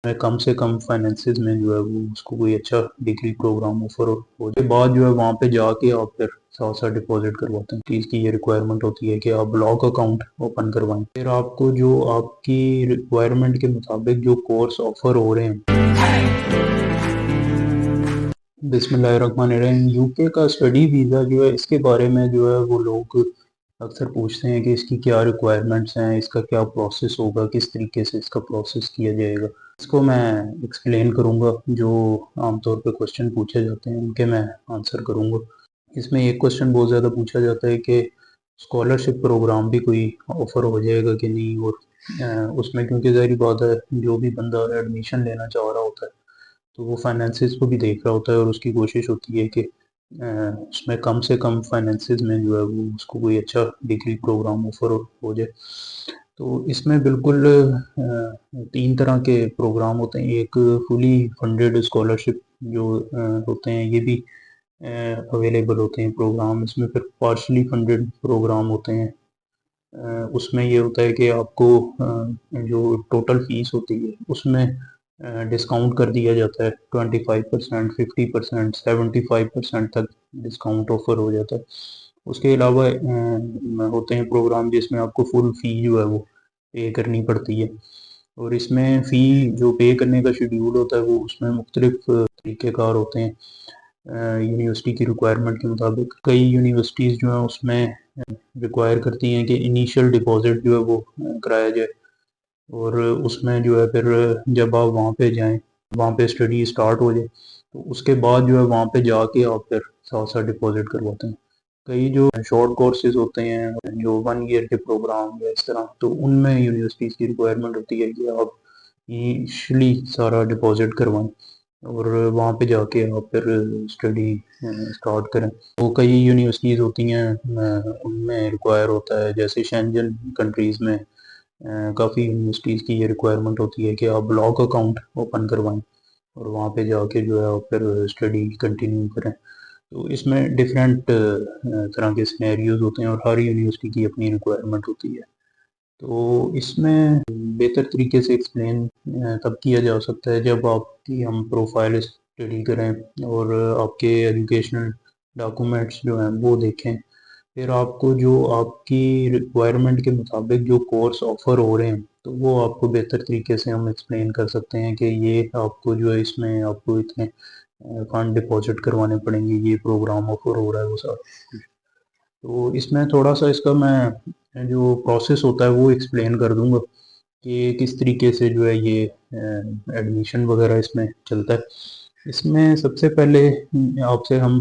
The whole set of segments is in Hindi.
कम से कम फाइनेंसेस में जो है वो उसको कोई अच्छा डिग्री प्रोग्राम ऑफर हो जाए बाद जो है वहाँ पे जाके आप फिर साथ साथ डिपॉजिट करवाते हैं। चीज़ की ये रिक्वायरमेंट होती है कि आप ब्लॉक अकाउंट ओपन करवाएं, फिर आपको जो आपकी रिक्वायरमेंट के मुताबिक जो कोर्स ऑफर हो रहे हैं। बिस्मिल्लाहिर्रहमानिर्रहीम। यूके का स्टडी वीज़ा जो है इसके बारे में जो है वो लोग अक्सर पूछते हैं कि इसकी क्या रिक्वायरमेंट्स हैं, इसका क्या प्रोसेस होगा, किस तरीके से इसका प्रोसेस किया जाएगा। इसको मैं एक्सप्लेन करूँगा। जो आमतौर पे क्वेश्चन पूछे जाते हैं उनके मैं आंसर करूँगा। इसमें एक क्वेश्चन बहुत ज़्यादा पूछा जाता है कि स्कॉलरशिप प्रोग्राम भी कोई ऑफ़र हो जाएगा कि नहीं। और उसमें क्योंकि ज़ाहिर बात है जो भी बंदा एडमिशन लेना चाह रहा होता है तो वो फाइनेंसिस को भी देख रहा होता है और उसकी कोशिश होती है कि उसमें कम से कम फाइनेंसिस में जो है वो उसको कोई अच्छा डिग्री प्रोग्राम ऑफर हो जाए। तो इसमें बिल्कुल 3 तरह के प्रोग्राम होते हैं। एक फुली फंडेड स्कॉलरशिप जो होते हैं ये भी अवेलेबल होते हैं प्रोग्राम। इसमें फिर पार्शली फंडेड प्रोग्राम होते हैं। उसमें ये होता है कि आपको जो टोटल फीस होती है उसमें डिस्काउंट कर दिया जाता है। 25%, 50%, 75% तक डिस्काउंट ऑफर हो जाता है। उसके अलावा होते हैं प्रोग्राम जिसमें आपको फुल फ़ी जो है वो पे करनी पड़ती है। और इसमें फ़ी जो पे करने का शेड्यूल होता है वो उसमें मुख्तलिफ तरीक़ेकार होते हैं यूनिवर्सिटी की रिक्वायरमेंट के मुताबिक। कई यूनिवर्सिटीज़ जो हैं उसमें रिक्वायर करती हैं कि इनिशियल डिपॉज़िट जो है वो कराया जाए। और उसमें जो है फिर जब आप वहाँ पे जाएँ, वहाँ पे स्टडी स्टार्ट हो जाए तो उसके बाद जो है वहाँ पे जाके आप फिर साथ साथ डिपॉज़िट करवाते हैं। कई जो शॉर्ट कोर्सेज़ होते हैं जो 1 ईयर के प्रोग्राम या इस तरह, तो उनमें यूनिवर्सिटीज़ की रिक्वायरमेंट होती है कि आप इनिशियली सारा डिपॉज़िट करवाएँ और वहाँ पे जाके आप फिर स्टडी स्टार्ट करें। तो कई यूनिवर्सिटीज़ होती हैं उनमें रिक्वायर होता है, जैसे शेंजन कंट्रीज़ में काफ़ी यूनिवर्सिटीज़ की ये रिक्वायरमेंट होती है कि आप ब्लॉक अकाउंट ओपन करवाएँ और वहाँ पे जाके जो है आप फिर स्टडी कंटिन्यू करें। तो इसमें डिफरेंट तरह के सिनेरियोज़ होते हैं और हर यूनिवर्सिटी की अपनी रिक्वायरमेंट होती है। तो इसमें बेहतर तरीके से एक्सप्लेन तब किया जा सकता है जब आपकी हम प्रोफाइल स्टडी करें और आपके एजुकेशनल डॉक्यूमेंट्स जो हैं वो देखें। फिर आपको जो आपकी रिक्वायरमेंट के मुताबिक जो कोर्स ऑफ़र हो रहे हैं तो वो आपको बेहतर तरीके से हम एक्सप्लेन कर सकते हैं कि ये आपको जो है इसमें आपको इतने फंड डिपॉजिट करवाने पड़ेंगे, ये प्रोग्राम ऑफ़र हो रहा है वो सारा कुछ। तो इसमें थोड़ा-सा इसका मैं जो प्रोसेस होता है वो एक्सप्लेन कर दूँगा कि किस तरीके से जो है ये एडमिशन वग़ैरह इसमें चलता है। इसमें सबसे पहले आपसे हम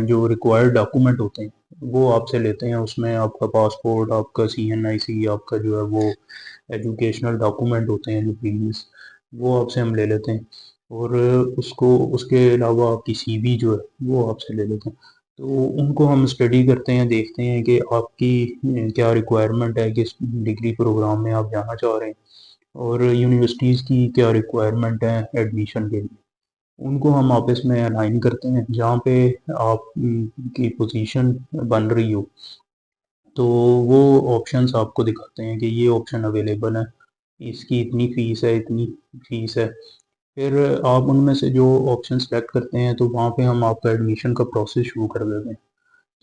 जो रिक्वायर्ड डॉक्यूमेंट होते हैं वो आपसे लेते हैं। उसमें आपका पासपोर्ट, आपका सीएनआईसी, आपका जो है वो एजुकेशनल डॉक्यूमेंट होते हैं जो प्रीवियस, वो आपसे हम ले लेते हैं। और उसको उसके अलावा आपकी सीवी जो है वो आपसे ले लेते हैं। तो उनको हम स्टडी करते हैं, देखते हैं कि आपकी क्या रिक्वायरमेंट है, किस डिग्री प्रोग्राम में आप जाना चाह रहे हैं और यूनिवर्सिटीज़ की क्या रिक्वायरमेंट है एडमिशन के लिए। उनको हम आपस में अलाइन करते हैं जहाँ पे आप की पोजीशन बन रही हो। तो वो ऑप्शंस आपको दिखाते हैं कि ये ऑप्शन अवेलेबल है, इसकी इतनी फ़ीस है, इतनी फ़ीस है। फिर आप उनमें से जो ऑप्शन सेलेक्ट करते हैं तो वहाँ पे हम आपका एडमिशन का प्रोसेस शुरू कर देते हैं।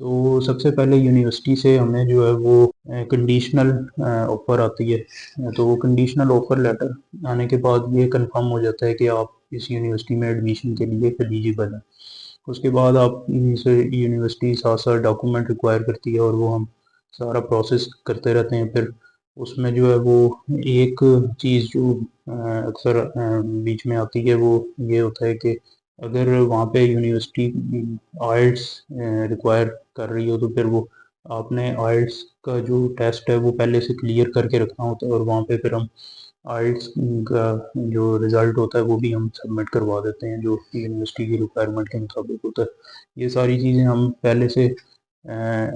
तो सबसे पहले यूनिवर्सिटी से हमें जो है वो कंडीशनल ऑफ़र आती है। तो वो कंडीशनल ऑफ़र लेटर आने के बाद ये कंफर्म हो जाता है कि आप इस यूनिवर्सिटी में एडमिशन के लिए एलिजिबल हैं। उसके बाद आप से यूनिवर्सिटी साथ-साथ डॉक्यूमेंट रिक्वायर करती है और वो हम सारा प्रोसेस करते रहते हैं। फिर उसमें जो है वो एक चीज़ जो अक्सर बीच में आती है वो ये होता है कि अगर वहाँ पे यूनिवर्सिटी आइल्स रिक्वायर कर रही हो तो फिर वो आपने आइल्स का जो टेस्ट है वो पहले से क्लियर करके रखना होता है और वहाँ पे फिर हम आइल्स का जो रिज़ल्ट होता है वो भी हम सबमिट करवा देते हैं जो यूनिवर्सिटी की रिक्वायरमेंट के मुताबिक होता है। ये सारी चीज़ें हम पहले से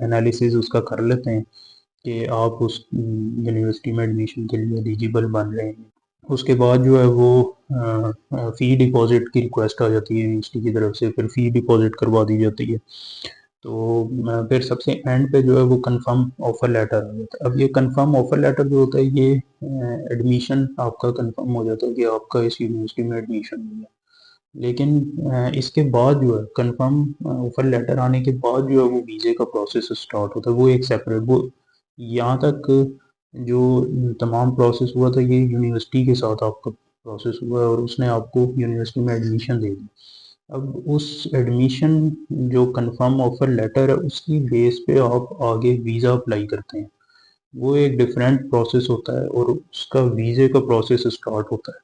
एनालिसिस उसका कर लेते हैं कि आप उस यूनिवर्सिटी में एडमिशन के लिए एलिजिबल बन रहे हैं। उसके बाद जो है वो फ़ी डिपॉज़िट की रिक्वेस्ट आ जाती है यूनिवर्सिटी की तरफ से, फिर फ़ी डिपॉज़िट करवा दी जाती है। फिर सबसे एंड पे जो है वो कंफर्म ऑफर लेटर आ जाता है। अब ये कंफर्म ऑफर लेटर जो होता है ये एडमिशन आपका कंफर्म हो जाता है कि आपका इस यूनिवर्सिटी में एडमिशन हो गया। लेकिन इसके बाद जो है कंफर्म ऑफर लेटर आने के बाद जो है वो वीज़े का प्रोसेस स्टार्ट होता है, वो एक सेपरेट वो यहाँ तक जो तमाम प्रोसेस हुआ था ये यूनिवर्सिटी के साथ आपका प्रोसेस हुआ है और उसने आपको यूनिवर्सिटी में एडमिशन दे दी। अब उस एडमिशन जो कंफर्म ऑफर लेटर है उसकी बेस पे आप आगे वीज़ा अप्लाई करते हैं, वो एक डिफरेंट प्रोसेस होता है और उसका वीज़े का प्रोसेस स्टार्ट होता है।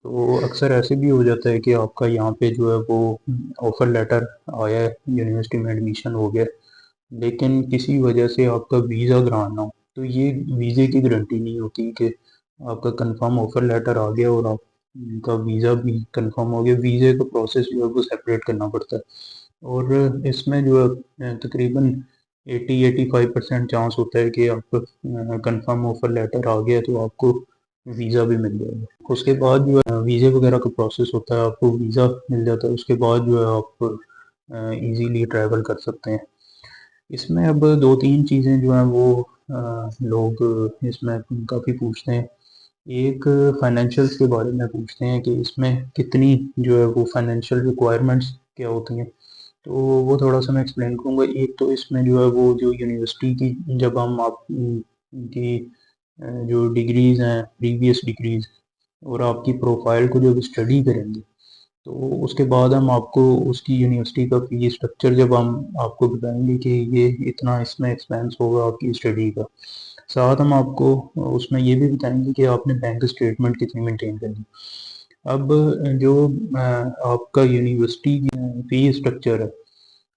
तो अक्सर ऐसे भी हो जाता है कि आपका यहाँ पे जो है वो ऑफर लेटर आया है, यूनिवर्सिटी में एडमिशन हो गया, लेकिन किसी वजह से आपका वीज़ा ग्रांट ना हो, तो ये वीज़े की गारंटी नहीं होती कि आपका कंफर्म ऑफर लेटर आ गया और आपका वीज़ा भी कंफर्म हो गया। वीज़े का प्रोसेस जो है वो सेपरेट करना पड़ता है और इसमें जो है तकरीबन 80-85% चांस होता है कि आपका कंफर्म ऑफर लेटर आ गया तो आपको वीज़ा भी मिल जाएगा। उसके बाद जो है वीज़े वगैरह का प्रोसेस होता है, आपको वीज़ा मिल जाता है, उसके बाद जो है आप इजीली ट्रैवल कर सकते हैं। इसमें अब 2-3 चीज़ें जो हैं वो लोग इसमें काफ़ी पूछते हैं। एक फाइनेंशियल्स के बारे में पूछते हैं कि इसमें कितनी जो है वो फाइनेंशियल रिक्वायरमेंट्स क्या होती हैं, तो वो थोड़ा-सा मैं एक्सप्लेन करूँगा। एक तो इसमें जो है वो जो यूनिवर्सिटी की जब हम आप की जो डिग्रीज़ हैं, प्रीवियस डिग्रीज़ और आपकी प्रोफाइल को जब स्टडी करेंगे, तो उसके बाद हम आपको उसकी यूनिवर्सिटी का फी स्ट्रक्चर जब हम आपको बताएँगे कि ये इतना इसमें एक्सपेंस होगा आपकी स्टडी का। साथ हम आपको उसमें ये भी बताएँगे कि आपने बैंक स्टेटमेंट कितनी मेंटेन करनी। अब जो आपका यूनिवर्सिटी की फी स्ट्रक्चर है,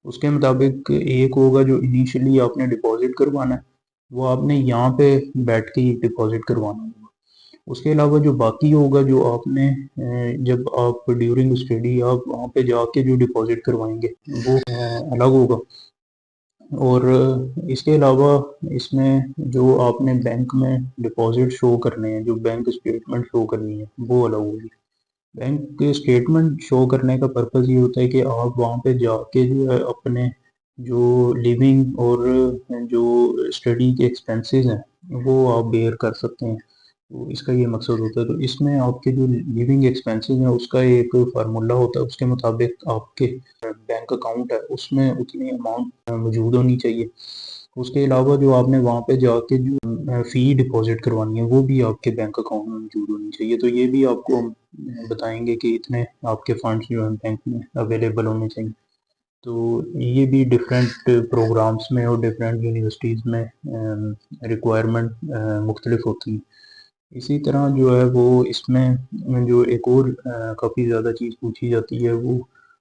उसके मुताबिक एक होगा जो इनिशियली आपने डिपॉज़िट करवाना है, वो आपने यहाँ पे बैठ के ही डिपॉज़िट करवाना होगा। उसके अलावा जो बाकी होगा जो आपने जब आप ड्यूरिंग स्टडी आप वहाँ पे जाके जो डिपॉज़िट करवाएँगे, वो अलग होगा। और इसके अलावा इसमें जो आपने बैंक में डिपॉज़िट शो करने हैं, जो बैंक स्टेटमेंट शो करनी है, वो अलग होगी। बैंक स्टेटमेंट शो करने का पर्पज़ ये होता है कि आप वहाँ पे जाके जो है अपने जो लिविंग और जो स्टडी के एक्सपेंसेस हैं, वो आप बेयर कर सकते हैं। तो इसका ये मकसद होता है। तो इसमें आपके जो लिविंग एक्सपेंसेस हैं उसका एक फार्मूला होता है, उसके मुताबिक आपके बैंक अकाउंट है उसमें उतनी अमाउंट मौजूद होनी चाहिए। उसके अलावा जो आपने वहाँ पे जाके जो फ़ी डिपॉज़िट करवानी है वो भी आपके बैंक अकाउंट में मौजूद होनी चाहिए। तो ये भी आपको हम बताएँगे कि इतने आपके फंड्स जो हैं बैंक में अवेलेबल होने चाहिए। तो ये भी डिफरेंट प्रोग्राम्स में और डिफरेंट यूनिवर्सिटीज़ में रिक्वायरमेंट मुख्तलिफ होती हैं। इसी तरह जो है वो इसमें जो एक और काफ़ी ज़्यादा चीज़ पूछी जाती है वो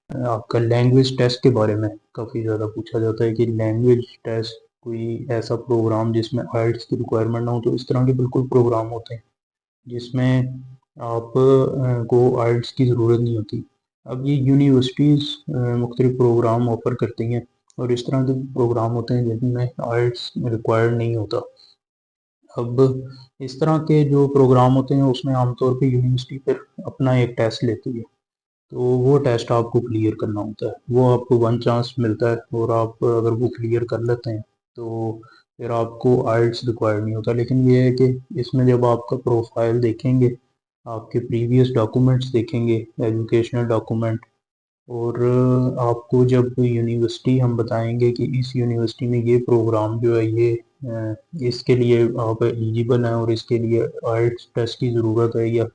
आपका लैंग्वेज टेस्ट के बारे में काफ़ी ज़्यादा पूछा जाता है कि लैंग्वेज टेस्ट कोई ऐसा प्रोग्राम जिसमें आइल्स की रिक्वायरमेंट ना हो, तो इस तरह के बिल्कुल प्रोग्राम होते हैं जिसमें आप को आइल्स की ज़रूरत नहीं होती। अब ये यूनिवर्सिटीज़ मुख्तलिफ प्रोग्राम ऑफ़र करती हैं और इस तरह के प्रोग्राम होते हैं जिनमें आइल्स रिक्वायर्ड नहीं होता। अब इस तरह के जो प्रोग्राम होते हैं उसमें आमतौर पे यूनिवर्सिटी फिर अपना एक टेस्ट लेती है, तो वो टेस्ट आपको क्लियर करना होता है। वो आपको 1 चांस मिलता है और आप अगर वो क्लियर कर लेते हैं तो फिर आपको आइल्स रिक्वायर्ड नहीं होता। लेकिन ये है कि इसमें जब आपका प्रोफाइल देखेंगे, आपके प्रीवियस डॉक्यूमेंट्स देखेंगे, एजुकेशनल डॉक्यूमेंट, और आपको जब यूनिवर्सिटी हम बताएँगे कि इस यूनिवर्सिटी में ये प्रोग्राम जो है ये इसके लिए आप एलिजिबल हैं और इसके लिए आइल्स टेस्ट की ज़रूरत है या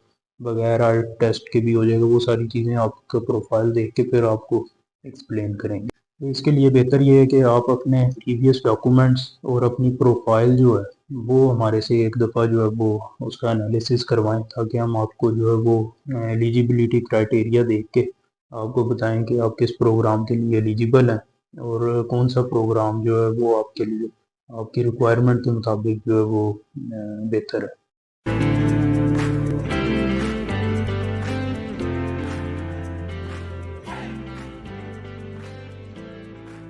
बगैर आइल्स टेस्ट के भी हो जाएगा, वो सारी चीज़ें आपका प्रोफाइल देख के फिर आपको एक्सप्लेन करेंगे। तो इसके लिए बेहतर ये है कि आप अपने प्रीवियस डॉक्यूमेंट्स और अपनी प्रोफाइल जो है वो हमारे से एक दफ़ा जो है वो उसका एनालिसिस करवाएँ, ताकि हम आपको जो है वो एलिजिबिलिटी क्राइटेरिया देख के आपको बताएँ कि आप किस प्रोग्राम के लिए एलिजिबल हैं और कौन-सा प्रोग्राम जो है वो आपके लिए आपकी रिक्वायरमेंट के मुताबिक जो है वो बेहतर है।